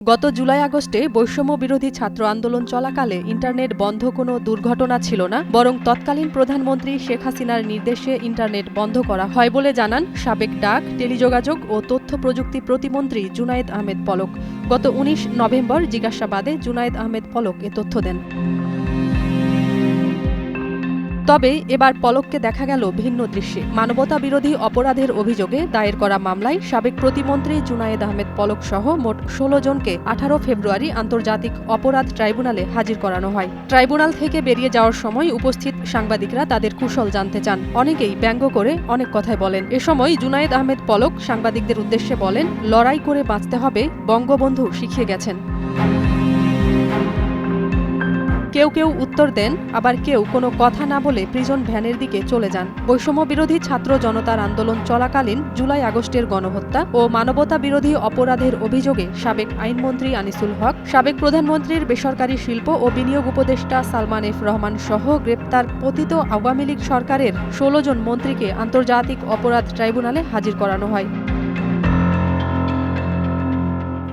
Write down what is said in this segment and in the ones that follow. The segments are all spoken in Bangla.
গত জুলাই-আগস্টে বৈষম্য বিরোধী ছাত্র আন্দোলন চলাকালে ইন্টারনেট বন্ধ কোনো দুর্ঘটনা ছিল না, বরং তৎকালীন প্রধানমন্ত্রী শেখ হাসিনার নির্দেশে ইন্টারনেট বন্ধ করা হয় বলে জানান সাবেক ডাক, টেলিযোগাযোগ ও তথ্য প্রযুক্তি প্রতিমন্ত্রী জুনায়েদ আহমেদ পলক। গত ১৯ নভেম্বর জিজ্ঞাসাবাদে জুনায়েদ আহমেদ পলক এ তথ্য দেন। তবে এবার পলককে দেখা গেল ভিন্ন দৃশ্যে। মানবতা বিরোধী অপরাধের অভিযোগে দায়ের করা মামলায় সাবেক প্রতিমন্ত্রী জুনায়েদ আহমেদ পলক সহ মোট ১৬ জনকে ১৮ ফেব্রুয়ারি আন্তর্জাতিক অপরাধ ট্রাইব্যুনালে হাজির করানো হয়। ট্রাইব্যুনাল থেকে বেরিয়ে যাওয়ার সময় উপস্থিত সাংবাদিকরা তাদের কুশল জানতে চান। অনেকেই ব্যঙ্গ করে অনেক কথাই বলেন। এ সময় জুনায়েদ আহমেদ পলক সাংবাদিকদের উদ্দেশ্যে বলেন, লড়াই করে বাঁচতে হবে, বঙ্গবন্ধু শিখিয়ে গেছেন। কেউ কেউ উত্তর দেন, আবার কেউ কোনো কথা না বলে প্রিজন ভ্যানের দিকে চলে যান। বৈষম্য বিরোধী ছাত্র জনতার আন্দোলন চলাকালীন জুলাই-আগস্টের গণহত্যা ও মানবতা বিরোধী অপরাধের অভিযোগে সাবেক আইনমন্ত্রী আনিসুল হক, সাবেক প্রধানমন্ত্রীর বেসরকারি শিল্প ও বিনিয়োগ উপদেষ্টা সালমান এফ রহমান সহ গ্রেপ্তার পতিত আওয়ামী লীগ সরকারের ১৬ জন মন্ত্রীকে আন্তর্জাতিক অপরাধ ট্রাইব্যুনালে হাজির করানো হয়।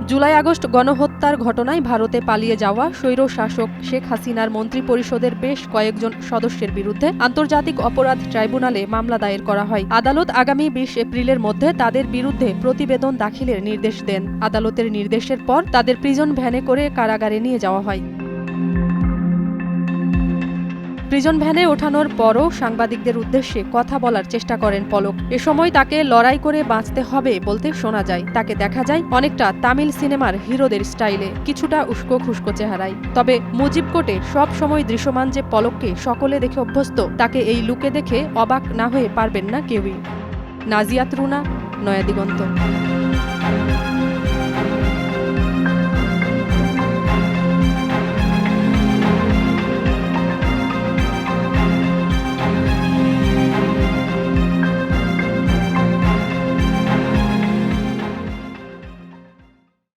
জুলাই-আগস্ট গণহত্যার ঘটনায় ভারতে পালিয়ে যাওয়া স্বৈর শাসক শেখ হাসিনার মন্ত্রিপরিষদের বেশ কয়েকজন সদস্যের বিরুদ্ধে আন্তর্জাতিক অপরাধ ট্রাইব্যুনালে মামলা দায়ের করা হয়। আদালত আগামী ২০ এপ্রিলের মধ্যে তাদের বিরুদ্ধে প্রতিবেদন দাখিলের নির্দেশ দেন। আদালতের নির্দেশের পর তাদের প্রিজন ভ্যানে করে কারাগারে নিয়ে যাওয়া হয়। প্রিজন ভ্যানে ওঠানোর পরও সাংবাদিকদের উদ্দেশ্যে কথা বলার চেষ্টা করেন পলক। এ সময় তাকে লড়াই করে বাঁচতে হবে বলতে শোনা যায়। তাকে দেখা যায় অনেকটা তামিল সিনেমার হিরোদের স্টাইলে, কিছুটা উস্কো খুস্কো চেহারায়। তবে মুজিব কোর্টে সব সময় দৃশ্যমান যে পলককে সকলে দেখে অভ্যস্ত, তাকে এই লুকে দেখে অবাক না হয়ে পারবেন না কেউই। নাজিয়াত রুনা, নয়া দিগন্ত।